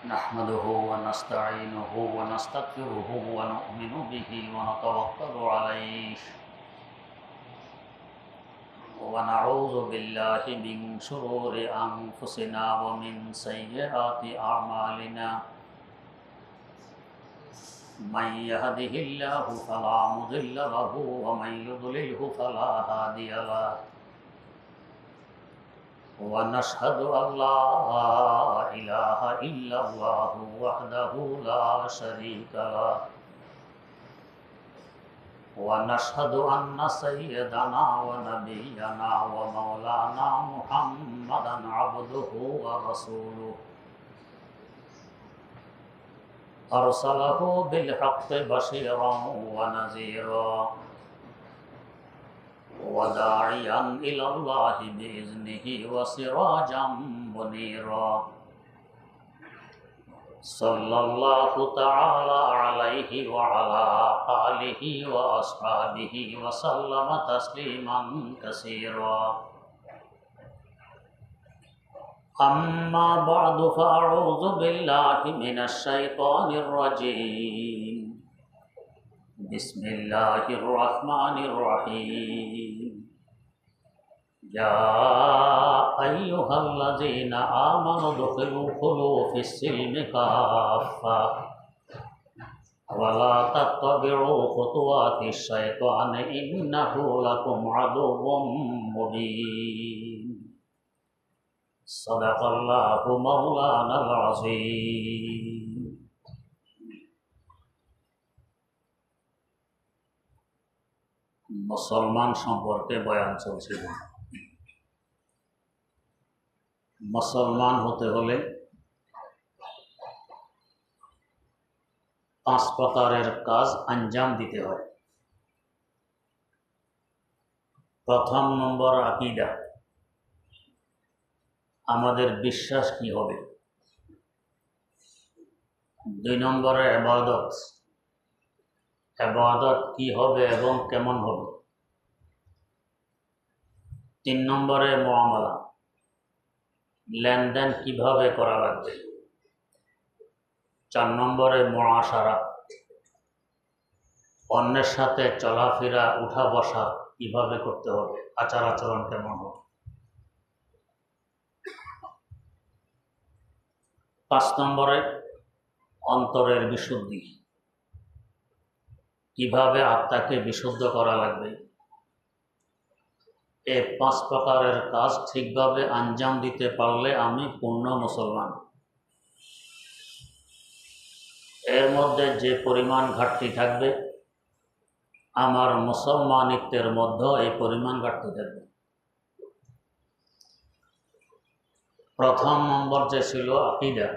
نحمده ونستعينه ونستغفره ونؤمن به ونتوكل عليه ونعوذ بالله من شرور أنفسنا ومن سيئات أعمالنا من يهده الله فلا مضل له ومن يضلله فلا هادي له ونشهد أن لا إله إلا الله وحده لا شريك له ونشهد أن سيدنا ونبينا ومولانا محمدا عبده ورسوله أرسله بالحق بشيرا ونذيرا وداعيا إلى الله بإذنه وسراجا منيرا صلى الله تعالى عليه وعلى آله وأصحابه وسلم تسليما كثيرا أما بعد فأعوذ بالله من الشيطان الرجيم بسم الله الرحمن الرحيم يا أيها الذين آمنوا ادخلوا في السلم كافة ولا تتبعوا خطوات الشيطان إنه لكم عدو مبين صدق الله مولانا العظيم মুসলমান সম্পর্কে বয়ান চলছিল। মুসলমান হতে হলে 5 প্রকারের কাজ আঞ্জাম দিতে হয়। প্রথম নম্বর আকীদা, আমাদের বিশ্বাস কি হবে। 2 নম্বরে ইবাদত, ইবাদত কি হবে এবং কেমন হবে। 3 নম্বরে মুআমালা, লেনদেন কিভাবে করা লাগবে। 4 নম্বরে মুআশারা, অন্যের সাথে চলাফেরা উঠা বসা কিভাবে করতে হবে, আচার আচরণ কেমন হবে। 5 নম্বরে অন্তরের বিশুদ্ধি, কিভাবে আত্মাকে বিশুদ্ধ করা লাগবে। এই 5 প্রকারের কাজ ঠিকভাবে আঞ্জাম দিতে পারলে আমি পূর্ণ মুসলমান। এর মধ্যে যে পরিমাণ ঘাটতি থাকবে, আমার মুসলমানিত্বের মধ্যে এই পরিমাণ ঘাটতি থাকবে। প্রথম নম্বর যে ছিল আকীদা,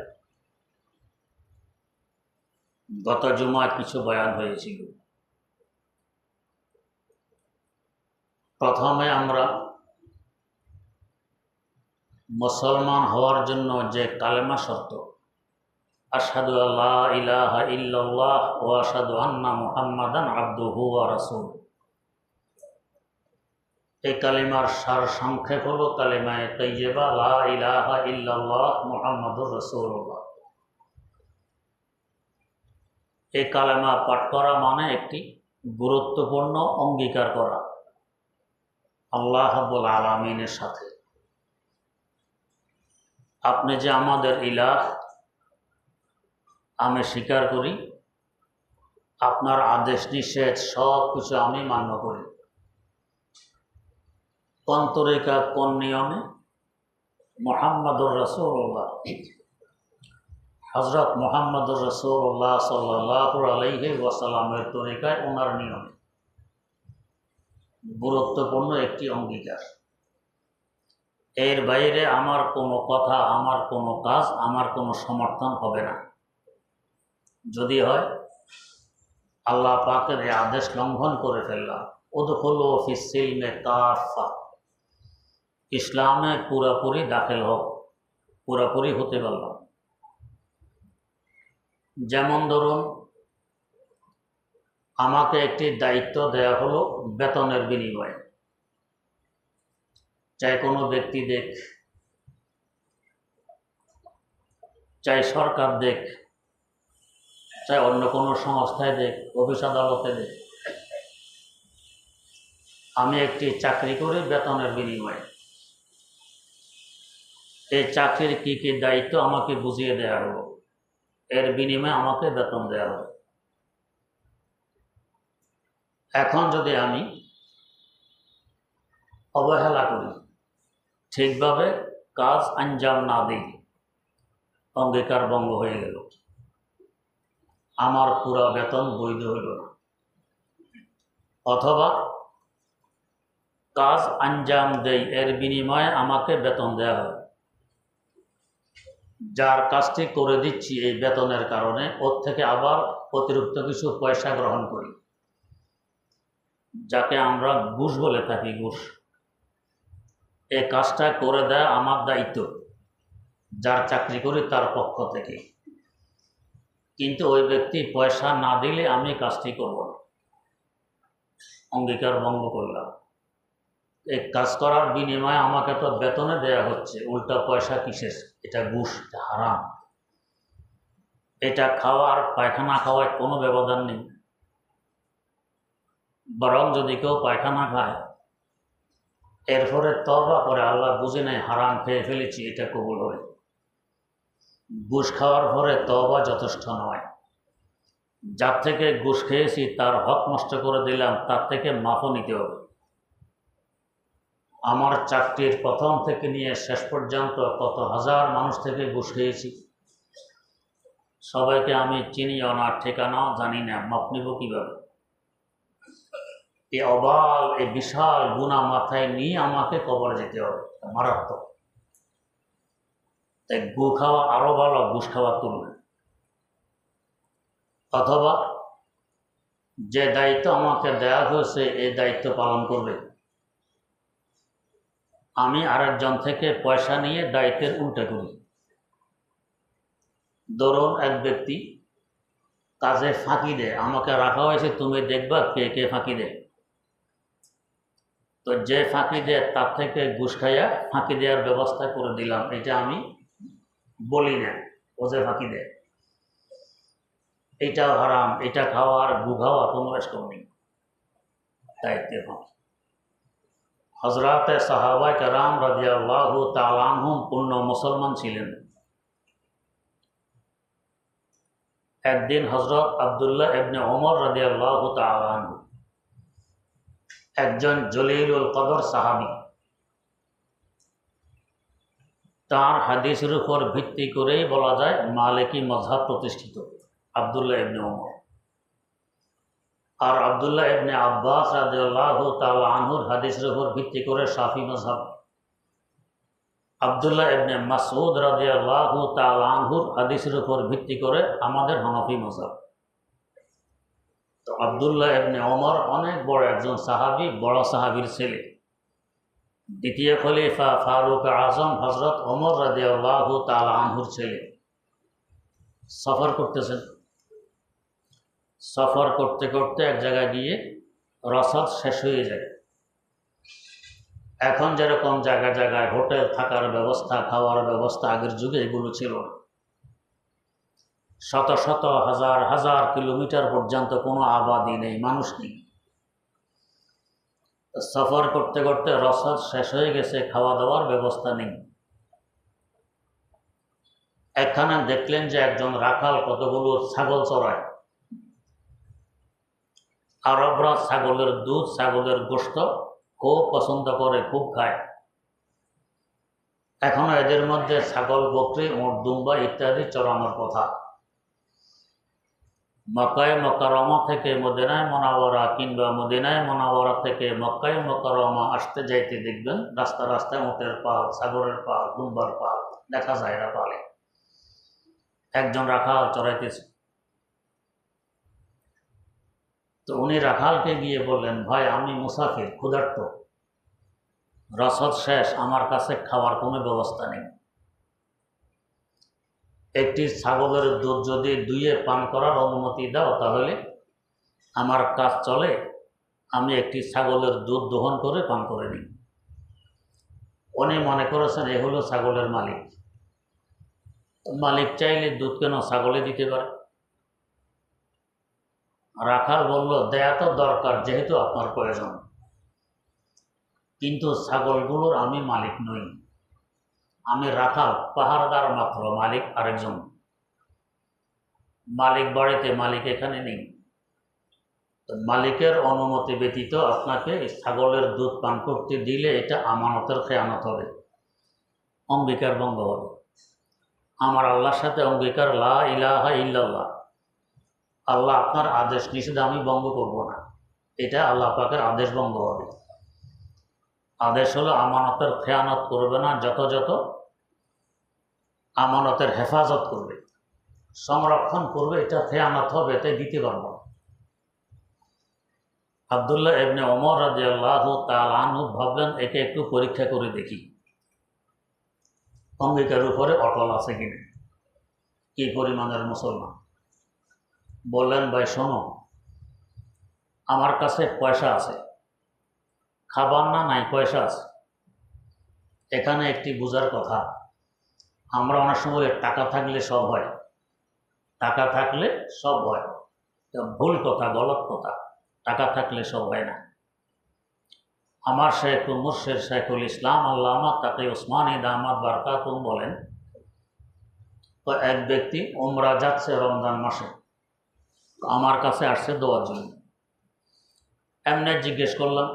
গত জুমায় কিছু বয়ান হয়েছিল। প্রথমে আমরা মুসলমান হওয়ার জন্য যে কালেমা শর্ত, আশহাদু আল্লা ইলাহা ইল্লাল্লাহ ওয়া আশহাদু আন্না মুহাম্মাদান আবদুহু ওয়া রাসূলুহু, এই কালিমার সার সংক্ষেপ হলো কালিমায়ে তাইয়্যিবা লা ইলাহা ইল্লাল্লাহ মুহাম্মাদুর রাসূলুল্লাহ। এই কালেমা পাঠ করা মানে একটি গুরুত্বপূর্ণ অঙ্গীকার করা আল্লাহ রাব্বুল আলামিনের সাথে। আপনি যে আমাদের ইলাহ, আমি স্বীকার করি, আপনার আদেশ নিষেধ সব কিছু আমি মান্য করি। কোন তরিকা, কোন নিয়মে, মুহাম্মাদুর রাসূলুল্লাহ, হযরত মুহাম্মাদুর রাসূলুল্লাহ সাল্লাল্লাহু আলাইহি ওয়াসাল্লামের তরিকায়, ওনার নিয়মে। গুরুত্বপূর্ণ একটি অঙ্গীকার। এর বাইরে আমার কোনো কথা, আমার কোনো কাজ, আমার কোনো সমর্থন হবে না। যদি হয় আল্লাহ পাকের এই আদেশ লঙ্ঘন করে ফেললাম, উদখুলু ফিস সিলমি কাফা, ইসলামে পুরোপুরি দাখিল হোক, পুরোপুরি হতে পারলাম। যেমন ধরুন, আমাকে একটি দায়িত্ব দেয়া হলো বেতনের বিনিময়ে। চাই কোনো ব্যক্তি দেখ, চাই সরকার দেখ, চাই অন্য কোনো সংস্থায় দেখ, অফিস আদালতে দেখ, আমি একটি চাকরি করে বেতনের বিনিময়ে এই চাকরির কী কী দায়িত্ব আমাকে বুঝিয়ে দেওয়া হলো, এর বিনিময়ে আমাকে বেতন দেওয়া হবে। এখন যদি আমি অবহেলা করি, ঠিকভাবে কাজ আঞ্জাম না দিই, অঙ্গীকার ভঙ্গ হয়ে গেল, আমার পুরা বেতন বৈধ হইল না। অথবা কাজ আঞ্জাম দেই, এর বিনিময়ে আমাকে বেতন দেওয়া হয়, যার কাজটি করে দিচ্ছি এই বেতনের কারণে ওর থেকে আবার অতিরিক্ত কিছু পয়সা গ্রহণ করি, যাকে আমরা ঘুষ বলে থাকি। ঘুষ, এই কাজটা করে দেয় আমার দায়িত্ব, যার চাকরি করি তার পক্ষ থেকে, কিন্তু ওই ব্যক্তি পয়সা না দিলে আমি কাজটি করব না, অঙ্গীকার ভঙ্গ করলাম। এই কাজ করার বিনিময়ে আমাকে তো বেতনে দেয়া হচ্ছে, উল্টা পয়সা কিসের? এটা ঘুষ, এটা হারাম। এটা খাওয়ার পায়খানা খাওয়ায় কোনো ব্যবধান নেই, বরং যদি কেউ পায়খানা খায় এরপরে তওবা করে আল্লাহ বুঝে নেয় হারাম খেয়ে ফেলেছি, এটা কবুল হবে। ঘুষ খাওয়ার পরে তওবা যথেষ্ট নয়। যার থেকে ঘুষ খেয়েছি তার হক নষ্ট করে দিলাম, তার থেকে মাফও নিতে হবে। আমার চাকরির প্রথম থেকে নিয়ে শেষ পর্যন্ত কত হাজার মানুষ থেকে ঘুষ খেয়েছি, সবাইকে আমি চিনিও না, ঠিকানাও জানি না, মাপ নিব কীভাবে? এই অবাল, এই বিশাল গুনাহ মাথায় নিয়ে আমাকে কবরে যেতে হবে, মারাত্মক। তাই গু খাওয়া আরো ভালো ঘুষ খাওয়ার তুলনায়। অথবা যে দায়িত্ব আমাকে দেওয়া হয়েছে এই দায়িত্ব পালন করবে, আমি আরেকজন থেকে পয়সা নিয়ে দায়িত্বের উল্টা করি। ধরুন এক ব্যক্তি কাজে ফাঁকি দেয়, আমাকে রাখা হয়েছে তুমি দেখবা কে কে ফাঁকি দেয়, তো যে ফাঁকি দেয় তার থেকে ঘুষ খাইয়া ফাঁকি দেওয়ার ব্যবস্থা করে দিলাম, এটা আমি বলি না, ও যে ফাঁকি দেয়। এটাও হারাম, এটা খাওয়ার গু খাওয়া কোনো রেস্টম নেই, দায়িত্বের ফাঁকি। হযরতে সাহাবায়ে কেরাম রাদিয়াল্লাহু তাআলা আনহুম পূর্ণ মুসলমান ছিলেন। একদিন হযরত আব্দুল্লাহ ইবনে ওমর রাদিয়াল্লাহু তাআলা আনহু, একজন জলিলুল কদর সাহাবী, তার হাদিসের উপর ভিত্তি করেই বলা যায় মালিকি মযহাব প্রতিষ্ঠিত, আব্দুল্লাহ ইবনে ওমর। আর আব্দুল্লাহ ইবনে আব্বাস রাদিয়াল্লাহু তাআলা আনহুর হাদিসের উপর ভিত্তি করে শাফি মযহাব। আব্দুল্লাহ ইবনে মাসউদ রাদিয়াল্লাহু তাআলা আনহুর হাদিসের উপর ভিত্তি করে আমাদের হানাফি মযহাব। তো আব্দুল্লাহ ইবনে ওমর অনেক বড় একজন সাহাবী, বড় সাহাবীর ছেলে, দ্বিতীয় খলিফা ফারুক আজম হযরত ওমর রাদিয়াল্লাহু তাআলা আনহুর ছেলে। সফর করতেছেন, সফর করতে করতে এক জায়গায় গিয়ে রসদ শেষ হয়ে যায়। এখন যেরকম জায়গায় জায়গায় হোটেল, থাকার ব্যবস্থা, খাওয়ার ব্যবস্থা আগের যুগে এগুলো ছিল না। শত শত হাজার হাজার কিলোমিটার পর্যন্ত কোনো আবাদি নেই, মানুষ নেই। সফর করতে করতে রসদ শেষ হয়ে গেছে, খাওয়া দাওয়ার ব্যবস্থা নেই। এখানে দেখলেন যে একজন রাখাল কতগুলো ছাগল চড়ায়। আরবরা ছাগলের দুধ, ছাগলের গোশত খুব পছন্দ করে, খুব খায়। এখনো এদের মধ্যে ছাগল, বকরি, উট, দুম্বা ইত্যাদি চড়ানোর কথা। মক্কায়ে মুকাররমা থেকে মদিনায়ে মুনাওয়ারা কিংবা মদিনায়ে মুনাওয়ারা থেকে মক্কায়ে মুকাররমা আসতে যাইতে দেখবেন রাস্তা রাস্তায় উটের পাল, ছাগলের পাল, দুম্বার পাল দেখা যায়, এরা পালে। একজন রাখাল চড়াইতেছে। তো উনি রাখালকে গিয়ে বললেন, ভাই আমি মুসাফির, ক্ষুধার্ত, রসদ শেষ, আমার কাছে খাওয়ার কোনো ব্যবস্থা নেই। একটি ছাগলের দুধ যদি দুইয়ে পান করার অনুমতি দাও তাহলে আমার কাজ চলে, আমি একটি ছাগলের দুধ দহন করে পান করে নিই। উনি মনে করেছেন এ হলো ছাগলের মালিক। মালিক চাইলে দুধ কেন ছাগলে দিতে পারে। রাখাল বলল, দেয়া তো দরকার যেহেতু আপনার প্রয়োজন, কিন্তু ছাগলগুলোর আমি মালিক নই, আমি রাখাল, পাহারাদার মাত্র, মালিক আরেকজন। মালিক বাড়িতে, মালিক এখানে নেই। তো মালিকের অনুমতি ব্যতীত আপনাকে ছাগলের দুধ পান করতে দিলে এটা আমানতের খেয়ানত হবে, অঙ্গীকার ভঙ্গ হবে। আমার আল্লাহর সাথে অঙ্গীকার, লা ইলাহা ইল্লাল্লাহ, আল্লাহ আপনার আদেশ নিষেধ আমি ভঙ্গ করব না, এটা আল্লাহ পাকের আদেশ ভঙ্গ হবে। আদেশ হলো আমানতের খেয়ানত করবে না, যথাযথ আমানতের হেফাজত করবে, সংরক্ষণ করবে, এটা খেয়ানত হবে, এটাই দিতে পারবো না। আব্দুল্লাহ ইবনে ওমর রাদিয়াল্লাহু তাআলা আনহু ভাবলেন একে একটু পরীক্ষা করে দেখি, অঙ্গীকারের উপরে অটল আছে কিনা, কি পরিমাণের মুসলমান। বললেন, ভাই শোনো, আমার কাছে পয়সা আছে, খাবার না নাই, পয়সা আছে। এখানে একটি বোঝার কথা, আমরা অনেক সময় টাকা থাকলে সব হয়, টাকা থাকলে সব হয়, ভুল কথা, গলত কথা। টাকা থাকলে সব হয় না। আমার শেখ মুর্শিদ শেখুল ইসলাম আল্লামা তাকি উসমানী দামাত বারকাতুহু বলেন, তো এক ব্যক্তি উমরা যাচ্ছে রমজান মাসে, আমার কাছে আসছে দোয়ার জন্য। এমনি জিজ্ঞেস করলাম,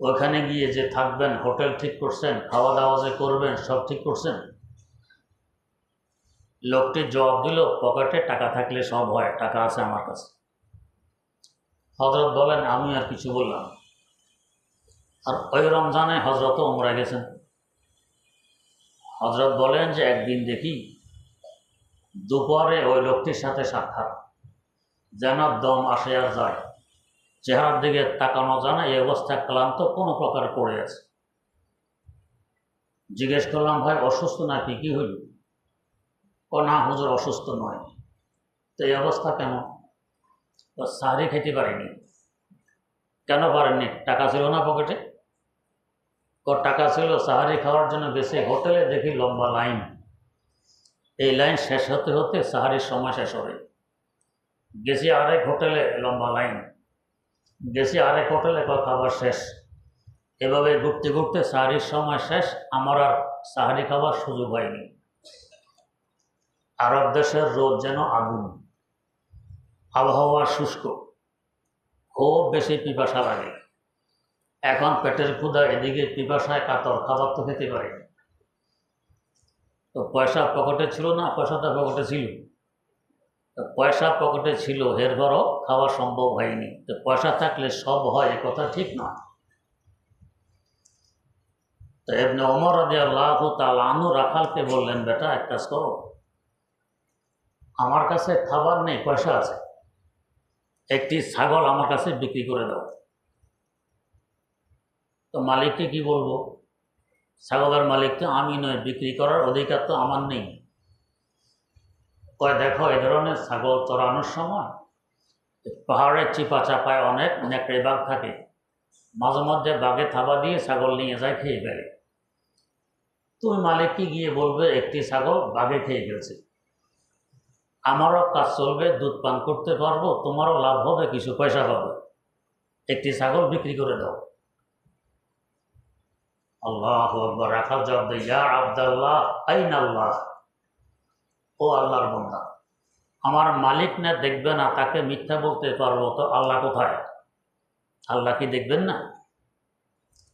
ওখানে গিয়ে যে থাকবেন, হোটেল ঠিক করছেন, খাওয়া দাওয়া যে করবেন, সব ঠিক করছেন? লোকটি জবাব দিল, পকেটে টাকা থাকলে সব হয়, টাকা আছে আমার কাছে। হজরত বলেন, আমি আর কিছু বললাম। আর ওই রমজানে হজরতও উমরা গেছেন। হজরত বলেন যে একদিন দেখি দুপুরে ওই লোকটির সাথে সাক্ষাৎ, যেন দম আসে আর যায়, চেহারার দিকে তাকানো যায় না, এই অবস্থায় ক্লান্ত, কোনো প্রকার পড়ে আছে। জিজ্ঞেস করলাম, ভাই অসুস্থ নাকি, কি হইল? ও না হুজুর, অসুস্থ নয়। তো এই অবস্থা কেন? তো সাহারি খেতে পারিনি। কেন পারেননি? টাকা ছিল না পকেটে? ও টাকা ছিল, সাহারি খাওয়ার জন্য গেছে হোটেলে, দেখি লম্বা লাইন, এই লাইন শেষ হতে হতে সাহারির সময় শেষ হবে। গেছি আরেক হোটেলে, লম্বা লাইন, গেছি আরেক হোটেলে, খাবার শেষ। এভাবে ঘুরতে ঘুরতে সাহারির সময় শেষ, আমার আর সাহারি খাবার সুযোগ হয়নি। আরব দেশের রোদ যেন আগুন, আবহাওয়া শুষ্ক, খুব বেশি পিপাসা লাগে। এখন পেটের ক্ষুধা, এদিকে পিপাসায় কাতর, খাবার তো খেতে পারিনি। তো পয়সা পকেটে ছিল না? পয়সাটা পকেটে ছিল। তো পয়সা পকেটে ছিল, এরপরও খাওয়া সম্ভব হয়নি। তো পয়সা থাকলে সব হয়, এ কথা ঠিক না। তো ইবনে ওমর রাদিয়াল্লাহু তাআলা আনহু রাখালকে বললেন, বেটা এক কাজ করো, আমার কাছে খাবার নেই, পয়সা আছে, একটি ছাগল আমার কাছে বিক্রি করে দাও। তো মালিককে কি বলবো? ছাগলের মালিক তো আমি নয়, বিক্রি করার অধিকার তো আমার নেই। কয়, দেখো এ ধরনের ছাগল চড়ানোর সময় পাহাড়ের চিপা চাপায় অনেক নেকড়ে বাঘ থাকে, মাঝে মধ্যে বাঘে থাবা দিয়ে ছাগল নিয়ে যায়, খেয়ে ফেলে। তুমি মালিককে গিয়ে বলবে একটি ছাগল বাঘে খেয়ে ফেলছে, আমারও কাজ চলবে, দুধ পান করতে পারবো, তোমারও লাভ হবে, কিছু পয়সা পাবে, একটি ছাগল বিক্রি করে দাও। আল্লাহু আকবার। রাখাল জবাব দেয়, ইয়া আব্দাল্লাহ আইন আল্লাহ, ও আল্লাহর বান্দা, আমার মালিক না দেখবে না, তাকে মিথ্যা বলতে পারবো, তো আল্লাহ কোথায়? আল্লাহ কি দেখবেন না?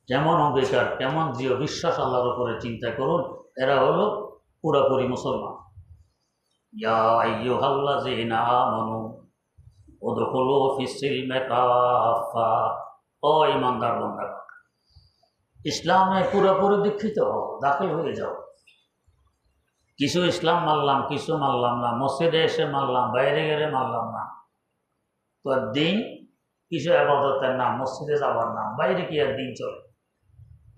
কেমন অঙ্গীকার, কেমন দৃঢ় বিশ্বাস আল্লাহর উপরে, চিন্তা করুন। এরা হলো পুরাপুরি মুসলমান। ইয়া আইয়ুহাল্লাযীনা আমানু উদখুলু ফিস-সিলমি কাফা, ও ঈমানদার বান্দা, ইসলামে পুরোপুরি দীক্ষিত হও, দাখিল হয়ে যাও। কিছু ইসলাম মানলাম, কিছু মানলাম না, মসজিদে এসে মানলাম, বাইরে গেলে মানলাম না, তো দিন কিছু আবাদতের নাম, মসজিদে যাওয়ার নাম, বাইরে কি আর দিন চলে?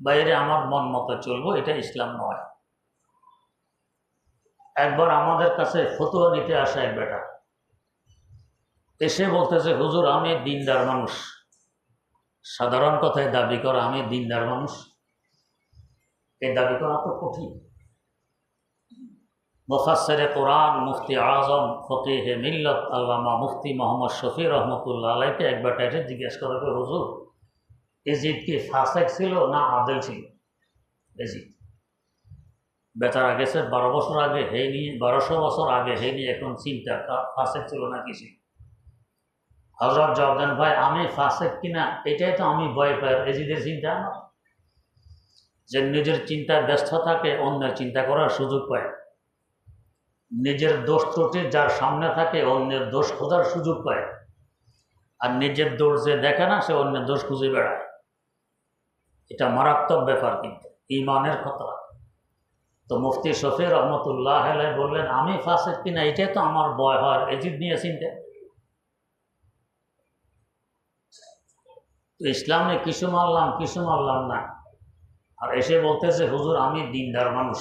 বাইরে আমার মন মতো চলবো, এটা ইসলাম নয়। একবার আমাদের কাছে ফতোয়া নিতে আসে এক বেটা, এসে বলতেছে, হুজুর আমি দিনদার মানুষ। সাধারণ কথায় দাবি করা আমি দিনদার মানুষ, এই দাবি করা তো কঠিন। মুফাসসিরে কোরআন মুফতি আজম ফকিহে মিল্লত আল্লামা মুফতি মোহাম্মদ শফি রহমতুল্লাহ আলাইকে একবার টাইটে জিজ্ঞেস করে, হুজুর এজিদ কি ফাসেক ছিল না আদেল ছিল? এজিদ বেচারা গেছে 12 বছর আগে, হয়নি 1200 বছর আগে, হয়নি এখন চিন্তা ফাসেক ছিল না কি ছিল। হযরত জবাব দেন, ভাই আমি ফাসেক কিনা এটাই তো আমি ভয় পাই, এজিদের চিন্তা না, যে নিজের চিন্তায় ব্যস্ত থাকে, অন্যের চিন্তা করার সুযোগ পায়। নিজের দোষ ত্রুটি যার সামনে থাকে অন্যের দোষ খোঁজার সুযোগ পায়, আর নিজের দোষ যে দেখে না সে অন্যের দোষ খুঁজে বেড়ায়। এটা মারাত্মক ব্যাপার, কিন্তু ইমানের খতরা। তো মুফতি শফি রহমতুল্লাহ আলাইহি বললেন, আমি ফাসেক কিনা এটাই তো আমার ভয় হয়, এজিদ নিয়ে চিন্তা। তো ইসলামে কিছু মানলাম না, আর এসে বলতেছে হুজুর আমি দিনদার মানুষ।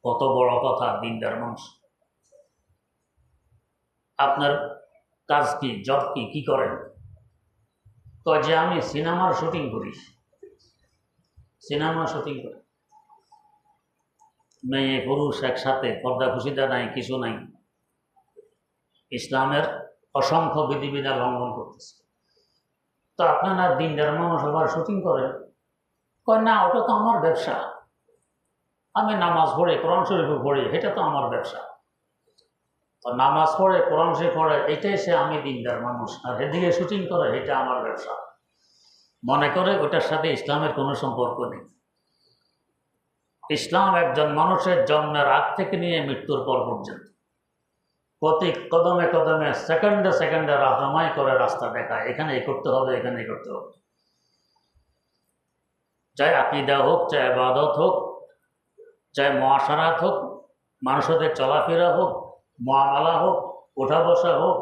কত বড় কথা, দিনদার মানুষ। আপনার কাজ কি, জব কি করেন? তো যে আমি সিনেমার শুটিং করি, মেয়ে পুরুষ একসাথে, পর্দা খুশিদা নাই, কিছু নাই, ইসলামের অসংখ্য বিধিবিধান লঙ্ঘন করতেছে। তো আপনারা দিনদার মানুষ আবার শুটিং করেন? কয় না, ওটা তো আমার ব্যবসা, আমি নামাজ পড়ে কোরআন শরীফ পড়ি, এটা তো আমার ব্যবসা। তো নামাজ পড়ে কোরআন শরীফ পড়ে এটাই সে আমি দিনদার মানুষ, আর এদিকে শুটিং করে এটা আমার ব্যবসা। মনে করে ওটার সাথে ইসলামের কোনো সম্পর্ক নেই। ইসলাম একজন মানুষের জন্মের আগ থেকে নিয়ে মৃত্যুর পর পর্যন্ত প্রতি কদমে কদমে, সেকেন্ডে রাহনামাই করে, রাস্তা দেখায়, এখানে এই করতে হবে, এখানে এই করতে হবে। চাই আকীদা হোক, চাই ইবাদত হোক, চাই মুআশারাত হোক, মানুষদের চলাফেরা হোক, মুআমালা হোক, ওঠা বসা হোক,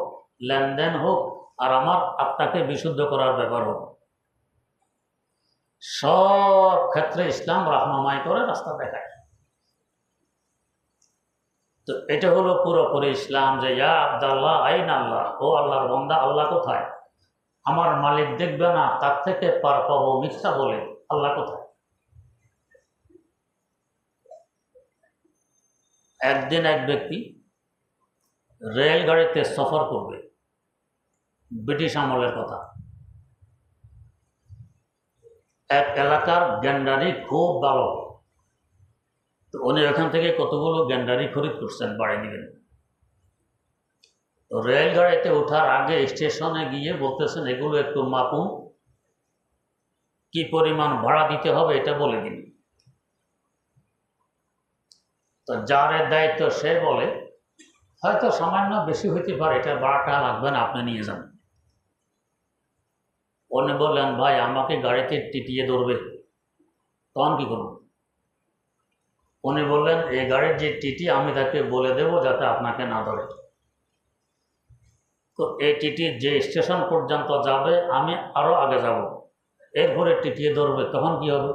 লেনদেন হোক, আর আমার আত্মাকে বিশুদ্ধ করার ব্যাপার হোক, সব ক্ষেত্রে ইসলাম রাহনামাই করে, রাস্তা দেখায়। তো এটা হলো পুরোপুরি ইসলাম, যে ইয়া আব্দাল্লাহ আইন আল্লাহ, ও আল্লাহর বান্দা, আল্লাহ কোথায়? আমার মালিক দেখবে না, তার থেকে পার পাবো মিথ্যা বলে, আল্লাহ কোথায়? একদিন এক ব্যক্তি রেলগাড়িতে সফর করবে, ব্রিটিশ আমলের কথা। এক এলাকার গ্যান্ডারি খুব ভালো, তো উনি ওখান থেকে কতগুলো গ্যান্ডারি খরিদ করছেন, বাড়ি দিবেন। তো রেলগাড়িতে ওঠার আগে স্টেশনে গিয়ে বলতেছেন, এগুলো একটু মাপুন, কি পরিমাণ ভাড়া দিতে হবে এটা বলে দিন। তো যার দায়িত্ব সে বলে, হয়তো সামান্য বেশি হইতে পারে, এটা ভাড়াটা লাগবে না, আপনি নিয়ে যান। উনি বললেন, ভাই আমাকে গাড়িতে টিটিয়ে ধরবে, তখন কি করব? উনি বললেন, এই গাড়ির যে টিটি আমি তাকে বলে দেব যাতে আপনাকে না ধরে। তো এই টিটি যে স্টেশন পর্যন্ত যাবে আমি আরও আগে যাব, এরপরে টিটিয়ে ধরবে, তখন কি হবে?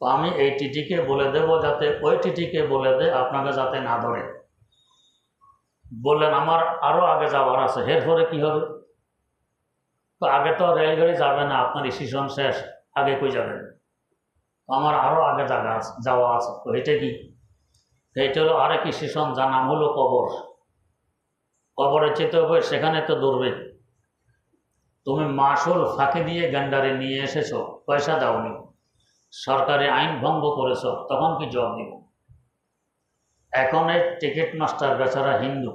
তো আমি এই টিটিকে বলে দেব যাতে ওই টিটিকে বলে দে আপনাকে যাতে না ধরে। বললেন, আমার আরও আগে যাওয়ার আছে, এরপরে কি হবে? তো আগে তো রেলগাড়ি যাবে না, আপনার স্টেশন শেষ, আগে কই যাবেন? আমার আরও আগে যাওয়া আছে। তো এটা কি? এইটা হলো আরেক স্টেশন, যার নাম হলো কবর। কবরে যেতে হবে, সেখানে তো দৌড়বে। তুমি মাসুল ফাঁকি দিয়ে গ্যান্ডারে নিয়ে এসেছো, পয়সা দাওনি, সরকারি আইন ভঙ্গ করেছো, তখন কি জবাব দিব? এখন এই টিকিট মাস্টার বেচারা হিন্দু,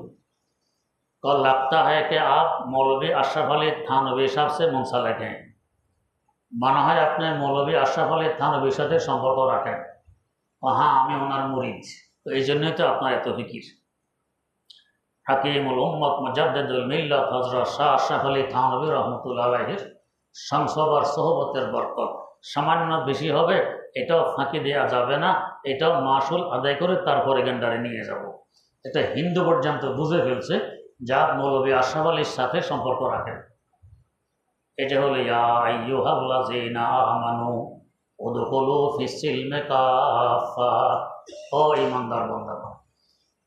कल लगता है कि आप मौलवी अशरफ अली थानवी साहब से मुंसलिक हैं, माना है अपने मौलवी अशरफ अली थानवीর সাথে সম্পর্ক রাখেন। হ্যাঁ, আমি ওনার মুরিদ, তো এই জন্যই তো আপনার এত ফিকির। হাকিমুল উম্মত মুজাদ্দিদুল মিল্লাত হযরত শাহ আশরাফ আলী থানভী রহমতুল্লাহ আলাইহির সংসবার সোহবতের বরকত সামান্য বেশি হবে, এটাও ফাঁকি দেওয়া যাবে না, এটাও মাসুল আদায় করে তারপরে গ্যান্ডারে নিয়ে যাব। এটা হিন্দু পর্যন্ত বুঝে ফেলছে, যা মৌলভী আশরাফ আলীর সাথে সম্পর্ক রাখেন। এটা হলো ইয়া আইয়ুহাল্লাযীনা আমানু উদখুলু ফিস-সিলমি কাফা, ও ঈমানদার বান্দারা,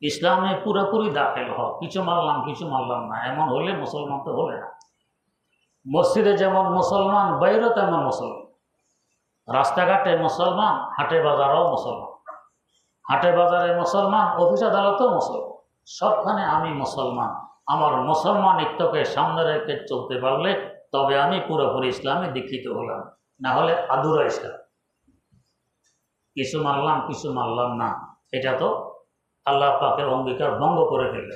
ইসলামে পুরোপুরি দাখিল হও, কিছু মানলাম না, এমন হলে মুসলমান তো হলে না। মসজিদে যেমন মুসলমান, বাইরে তেমন মুসলমান, রাস্তাঘাটে মুসলমান, হাটে বাজারেও মুসলমান। হাটে বাজারে মুসলমান, অফিস আদালতেও মুসলমান, সবখানে আমি মুসলমান। আমার মুসলমানিত্বকে সামনে রেখে চলতে পারলে তবে আমি পুরোপুরি ইসলামে দীক্ষিত হলাম, না হলে আধুরা ইসলাম। কিছু মানলাম কিছু মানলাম না, এটা তো আল্লাহ পাকের অঙ্গীকার ভঙ্গ করে ফেলল।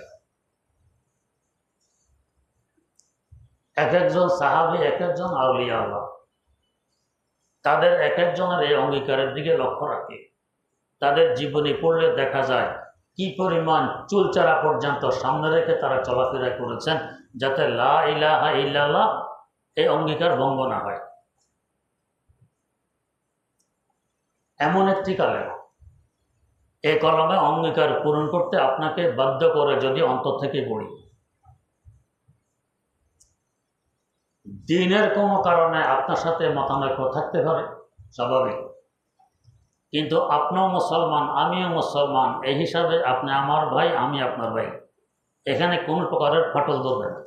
এক একজন সাহাবী, এক একজন আউলিয়া আল্লাহ, তাদের এক একজনের এই অঙ্গীকারের দিকে লক্ষ্য রাখে। তাদের জীবনী পড়লে দেখা যায় কি পরিমাণ চুলচারা পর্যন্ত সামনে রেখে তারা চলাফেরা করেছেন, যাতে লা ইলাহা ইল্লাল্লাহ এই অঙ্গীকার ভঙ্গ না হয়। এমন একটি কালেমা, এই কলমে অঙ্গীকার পূরণ করতে আপনাকে বাধ্য করে যদি অন্তর থেকে পড়ি। দিনের কোনো কারণে আপনার সাথে মতানৈক্য থাকতে পারে, স্বাভাবিক, কিন্তু আপনিও মুসলমান আমিও মুসলমান, এই হিসাবে আপনি আমার ভাই আমি আপনার ভাই, এখানে কোনো প্রকারের ফাটল ধরবে না।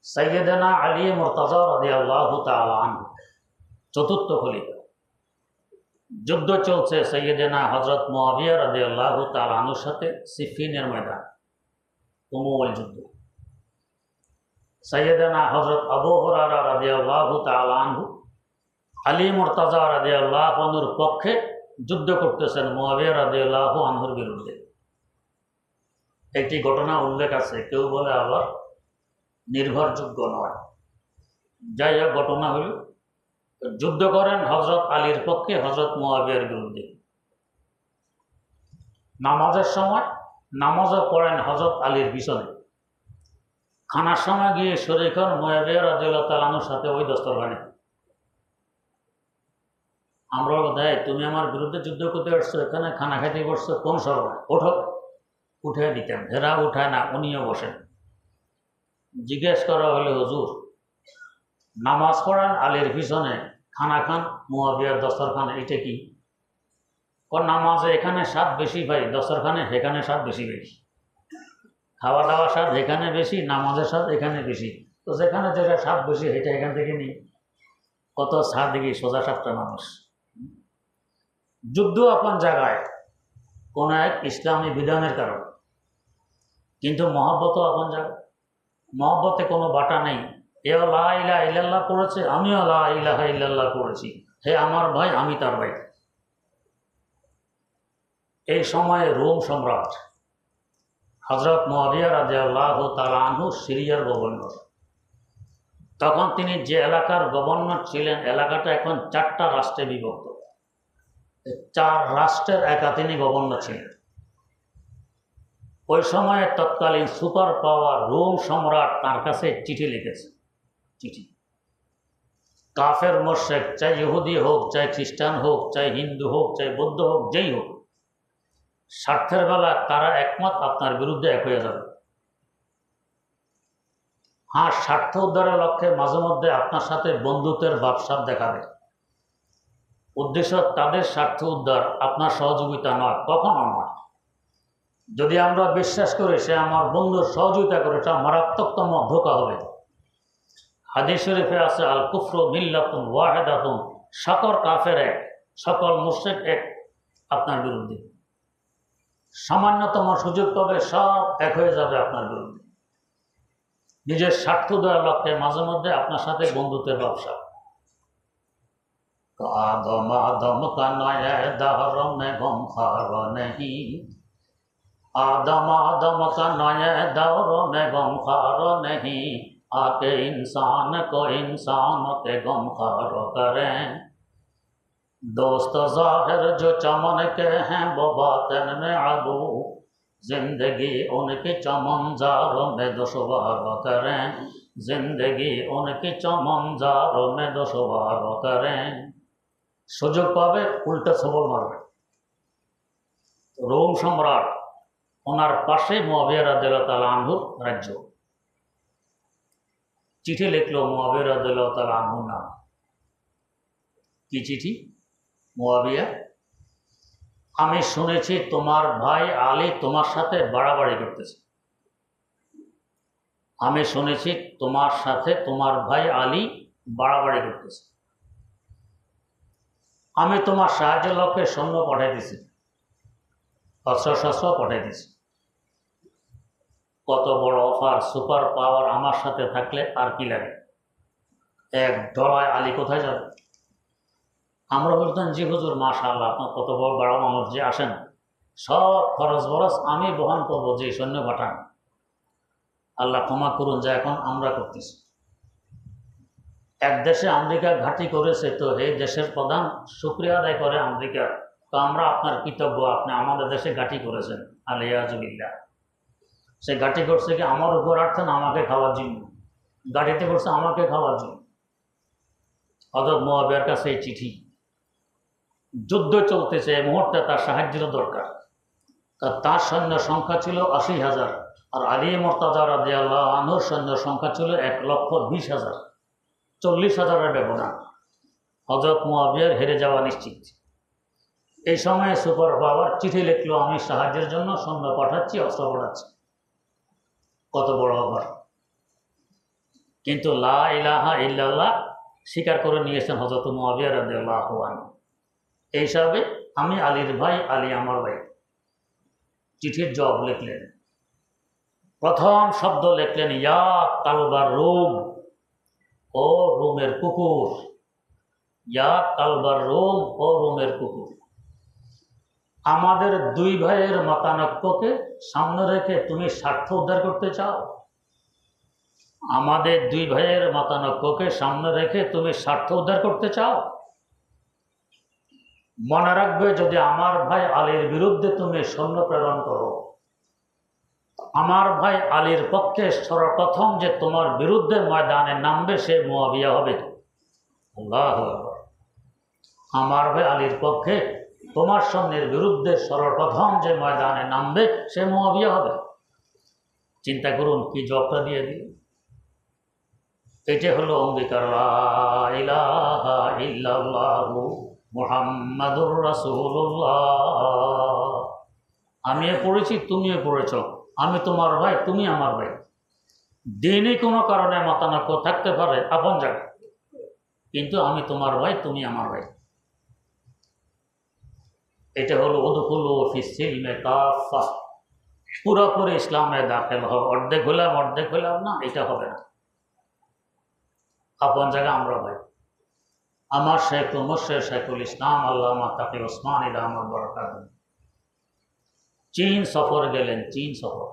সাইয়েদনা আলী মুর্তাজা রাদিয়াল্লাহু তাআলা আনহু, চতুর্থ খলিফা, যুদ্ধ চলছে সাইয়েদনা হযরত মুআবিয়া রাদিয়াল্লাহু তাআলা আনহুর সাথে সিফিনের ময়দান, উমুল যুদ্ধ। সাইয়েদনা হযরত আবু হুরায়রা রাদিয়াল্লাহু তাআলা আনহু আলী মুর্তাজা রাদিয়াল্লাহু আনহুর পক্ষে যুদ্ধ করতেছেন মুআবিয়া রাদিয়াল্লাহু আনহুর বিরুদ্ধে। একটি ঘটনা উল্লেখ আছে, কেউ বলে আবার নির্ভরযোগ্য নয়। যাই হোক, ঘটনা হইল যুদ্ধ করেন হযরত আলীর পক্ষে হযরত মুআবিয়ার বিরুদ্ধে। নামাজের সময় নামাজও পড়েন হযরত আলীর পিছনে। খানার সময় গিয়ে শরীক হন মুআবিয়া রাদিয়াল্লাহু তাআলা আনহুর সাথে ওই দস্তরখানে। আমরা দেয় তুমি আমার বিরুদ্ধে যুদ্ধ করতে আসছো, এখানে খানা খাইতে বসছো, কোন সময় ওঠো, উঠে দিতেন। ভেড়া উঠায় না, উনিও বসেন। জিজ্ঞেস করা হলে হুজুর নামাজ পড়েন আলীর পিছনে, খানা খান মুআবিয়ার দস্তরখানে, এটা কি? নামাজে এখানে স্বাদ বেশি ভাই, দস্তরখানে সেখানে স্বাদ বেশি বেশি, খাওয়া দাওয়া স্বাদ এখানে বেশি, নামাজের স্বাদ এখানে বেশি, তো যেখানে যেটা স্বাদ বেশি সেটা এখান থেকে নিই। কত স্বাদ দেখি সোজা সাপটা মানুষ। যুদ্ধ আপন জায়গায় কোন এক ইসলামী বিধানের কারণে, কিন্তু মহব্বতও আপন জায়গায়। মহব্বতে কোনো বাটা নেই। এও লা ইলাহা ইল্লাল্লাহ করেছে, আমিও লা ইলাহা ইল্লাল্লাহ করেছি, হে আমার ভাই আমি তার ভাই। এই সময়ে রোম সম্রাট হযরত মুআবিয়া রাদিয়াল্লাহু তাআলা আনহু সিরিয়ার গভর্নর। তখন তিনি যে এলাকার গভর্নর ছিলেন, এলাকাটা এখন 4টা রাষ্ট্রে বিভক্ত। 4 রাষ্ট্রের একা তিনি গভর্নর ছিলেন। ওই সময়ে তৎকালীন সুপার পাওয়ার রোম সম্রাট তার কাছে চিঠি লিখেছে। চিঠি কাফের মুশরিক, চাই ইহুদি হোক, চাই খ্রিস্টান হোক, চাই হিন্দু হোক, চাই বৌদ্ধ হোক, যেই হোক, স্বার্থের বেলা তারা একমত আপনার বিরুদ্ধে এক হয়ে যাবে। হ্যাঁ, স্বার্থ উদ্ধারের লক্ষ্যে মাঝে মধ্যে আপনার সাথে বন্ধুত্বের ভাবসাব দেখাবে। উদ্দেশ্য তাদের স্বার্থ উদ্ধার, আপনার সহযোগিতা নয়, কখনো নয়। যদি আমরা বিশ্বাস করি সে আমার বন্ধুর সহযোগিতা করে, এটা মারাত্মকতম ধোঁকা হবে। হাদিস শরীফে আছে আল কুফরু মিল্লাতুন ওয়াহিদাতুন, সকল কাফের এক, সকল মুশরিক এক আপনার বিরুদ্ধে। সামান্যতম সুযোগ পাবে সব এক হয়ে যাবে আপনার বিরুদ্ধে। নিজের স্বার্থ দেওয়ার লক্ষ্যে মাঝে মধ্যে আপনার সাথে বন্ধুত্বের ব্যবসা। আদম আদম কা নয়া দহর মে গম খার নেহি, आदम आदम का नए दौर में गमखार नहीं, आके इंसान को इंसान के गमखार करें। दोस्त ज़ाहिर जो चमन के हैं वो बातिन में अबू, जिंदगी उनकी चमनजारों में दुश्वार करें, जिंदगी उनकी चमनजारों में दुश्वार करें। সুযোগ পাবে উল্টা সবল মারবে। রোম সম্রাট, ওনার পাশে মুআবিয়া রাদিয়াল্লাহু তাআলা আনহুর রাজ্য। চিঠি লিখলো মুআবিয়া রাদিয়াল্লাহু তাআলা আনহুর নাম। কি চিঠি? মুআবিয়া, আমি শুনেছি তোমার ভাই আলী তোমার সাথে বাড়াবাড়ি করতেছে। আমি শুনেছি তোমার সাথে তোমার ভাই আলী বাড়াবাড়ি করতেছে। আমি তোমার সাহায্যের লক্ষ্যে সৈন্য পাঠাই দিছি, অস্ত্রশস্ত্র পাঠাই দিছি। কত বড় অফার, সুপার পাওয়ার আমার সাথে থাকলে আর কি লাগে? এক ধরায় আলী কোথায় যাবে? আমরা বলতাম, জি হুজুর, মাশাআল্লাহ, আপনার কত বড় বড় মানুষ, যে আসেন, সব খরচ বরচ আমি বহন করবো, যে সৈন্য পাঠান। আল্লাহ ক্ষমা করুন, যে এখন আমরা করতেছি। এক দেশে আমেরিকা ঘাঁটি করেছে, তো এই দেশের প্রধান শুকরিয়া আদায় করে আমেরিকা, তো আমরা আপনার কৃতজ্ঞ, আপনি আমাদের দেশে ঘাঁটি করেছেন। আলিয়াজুবিল্লাহ। সে ঘাঁটি করছে কি আমার উপর আসছেন আমাকে খাওয়ার জন্য, গাড়িতে করছে আমাকে খাওয়ার জন্য। হযরত মুআবিয়ার কাছে এই চিঠি, যুদ্ধ চলতেছে, এই মুহূর্তে তার সাহায্যের দরকার। তার সৈন্য সংখ্যা ছিল ৮০,০০০, আর আলী মুর্তাজা রাদিয়াল্লাহু আনহুর সৈন্য সংখ্যা ছিল ১,২০,০০০। ৪০,০০০-এর ব্যবধান। হযরত মুআবিয়ার হেরে যাওয়া নিশ্চিত। এই সময়ে সুপার পাওয়ার চিঠি লিখলো, আমি সাহায্যের জন্য সৈন্য পাঠাচ্ছি, অস্ত্র পাঠাচ্ছি। কত বড় অফার! কিন্তু লা ইলাহা ইল্লাল্লাহ স্বীকার করে নিয়েছেন হযরত মুআবিয়া রাদিয়াল্লাহু আনহু। এই হিসাবে আমি আলীর ভাই, আলী আমার ভাই। চিঠির জবাব লিখলেন, প্রথম শব্দ লিখলেন, ইয়া কালবার রুম, ও রোমের কুকুর। ইয়া কালবার রোম, ও রোমের কুকুর। আমাদের দুই ভাইয়ের মতানৈক্যকে সামনে রেখে তুমি স্বার্থ উদ্ধার করতে চাও? আমাদের দুই ভাইয়ের মতানৈক্যকে সামনে রেখে তুমি স্বার্থ উদ্ধার করতে চাও? মনে রাখবে, যদি আমার ভাই আলীর বিরুদ্ধে তুমি সৈন্য প্রেরণ করো, আমার ভাই আলীর পক্ষে সর্বপ্রথম যে তোমার বিরুদ্ধে ময়দানে নামবে সে মুআবিয়া হবে। আল্লাহু আকবার। আমার ভাই আলীর পক্ষে তোমার সৈন্যের বিরুদ্ধে সর্বপ্রথম যে ময়দানে নামবে সে মুআবিয়া হবে। চিন্তা করুন কি জবাবটা দিয়ে দিল। এটা হলো অঙ্গীকার, লা ইলাহা ইল্লাল্লাহু মুহাম্মাদুর রাসূলুল্লাহ। আমিও পড়েছি, তুমিও পড়েছ, আমি তোমার ভাই, তুমি আমার ভাই। দিনই কোনো কারণে মতানৈক্য থাকতে পারে আপন জায়গায়, কিন্তু আমি তোমার ভাই, তুমি আমার ভাই। এটা হলো উদখুলু ফিস সিলমে কাফা, পুরোপুরি ইসলামে দাখিল হও। অর্ধেক হইলাম না, এটা হবে না। আপন জায়গায় আমরা ভাই। আমার শেখ মুর্শিদ শেখুল ইসলাম আল্লামা তাকি ওসমান ইলামুল বারাকাতুহু চীন সফর গেলেন। চীন সফর,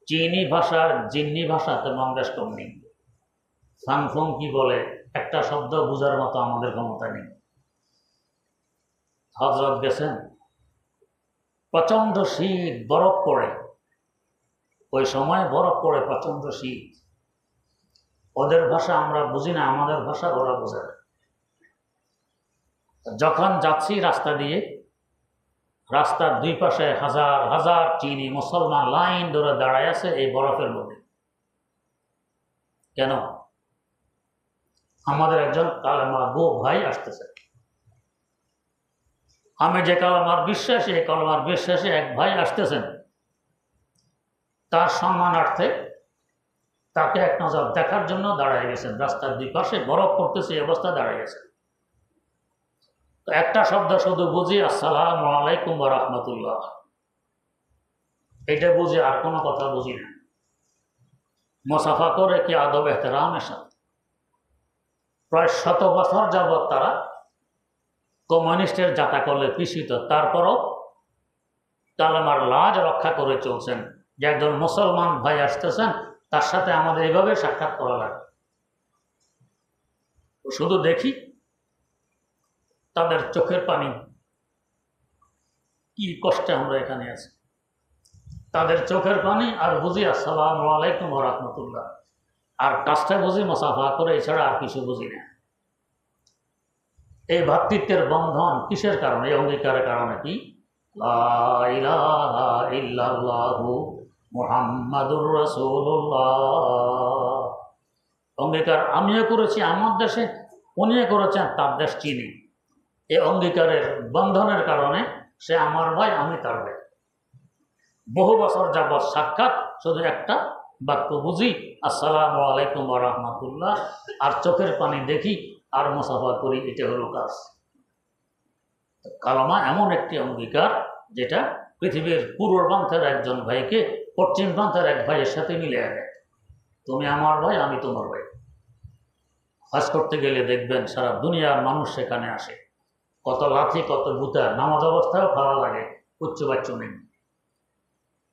চীনি ভাষার জিন্নি ভাষা তেমন বেশ কম নেই। ফাংফং কি বলে একটা শব্দ বোঝার মতো আমাদের ক্ষমতা নেই। হযরত গেছেন, প্রচণ্ড শীত, বরফ পড়ে, ওই সময় বরফ পড়ে, প্রচণ্ড শীত। ওদের ভাষা আমরা বুঝি না, আমাদের ভাষা ওরা বোঝে না। যখন যাচ্ছি রাস্তা দিয়ে, রাস্তার দুই পাশে হাজার হাজার চীনি মুসলমান লাইন ধরে দাঁড়ায় আছে এই বরফের মধ্যে। কেন? আমাদের একজন কালেমা গো ভাই আসতেছে। আমি যে কালেমার বিশ্বাসী, এই কালেমার বিশ্বাসী এক ভাই আসতেছেন, তার সম্মানার্থে তাকে এক নজর দেখার জন্য দাঁড়ায় গেছেন। রাস্তার দুই পাশে বরফ পড়তেছে, এই অবস্থায় দাঁড়ায় গেছেন। তো একটা শব্দ শুধু বুঝি, আসসালামু আলাইকুম ওয়া রাহমাতুল্লাহ। এটা বুঝি, আর কোনো কথা বুঝি না। মুসাফা করে কি আদব এহতেরামের সাথে। প্রায় 100 বছর যাবৎ তারা কমিউনিস্টের জাতাকলে পিষিত, তারপরও কালেমার লাজ রক্ষা করে চলছেন যে একজন মুসলমান ভাই আসতেছেন, তার সাথে আমাদের এইভাবে সাক্ষাৎ করা লাগে। শুধু দেখি তাদের চোখের পানি, কি কষ্টে আমরা এখানে আছি। তাদের চোখের পানি আর বুঝি আসসালামু আলাইকুম ওয়া রাহমাতুল্লাহ, আর কাজটা বুঝি মুসাফা করে, এছাড়া আর কিছু বুঝি না। এই ভ্রাতৃত্বের বন্ধন কিসের কারণে? এই অঙ্গীকারের কারণে। কি? লা ইলাহা ইল্লাল্লাহু মুহাম্মাদুর রাসূলুল্লাহ। অঙ্গীকার আমিও করেছি আমার দেশে, উনিও করেছেন তার দেশ চীনে। এই অঙ্গীকারের বন্ধনের কারণে সে আমার ভাই, আমি তার ভাই। বহু বছর যাবৎ সাক্ষাৎ, শুধু একটা বাক্য বুঝি, আসসালামু আলাইকুম ওয়া রাহমাতুল্লাহ, আর চোখের পানি দেখি আর মুসাফা করি, এটা হলো কাজ। কালামা এমন একটি অঙ্গীকার যেটা পৃথিবীর পূর্ব প্রান্তের একজন ভাইকে পশ্চিম প্রান্তের এক ভাইয়ের সাথে মিলে আনে। তুমি আমার ভাই, আমি তোমার ভাই। হজ করতে গেলে দেখবেন সারা দুনিয়ার মানুষ সেখানে আসে, কত লাথি কত ভূতার, নামাজ অবস্থায়ও খাওয়া লাগে, উচ্চ বাচ্চ নেই।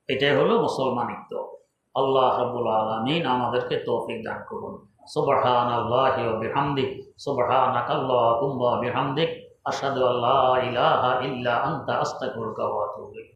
এটাই হলো মুসলমানিত্ব। আল্লাহ রাব্বুল আলামিন আমাদেরকে তৌফিক দান করুন। সুবহানাল্লাহি ওয়া বিহামদিহি, সুবহানাকাল্লাহুম্মা ওয়া বিহামদিক, আশহাদু আল্লা ইলাহা ইল্লা আনতা, আস্তাগফিরুকা ওয়া আতুবু ইলাইক।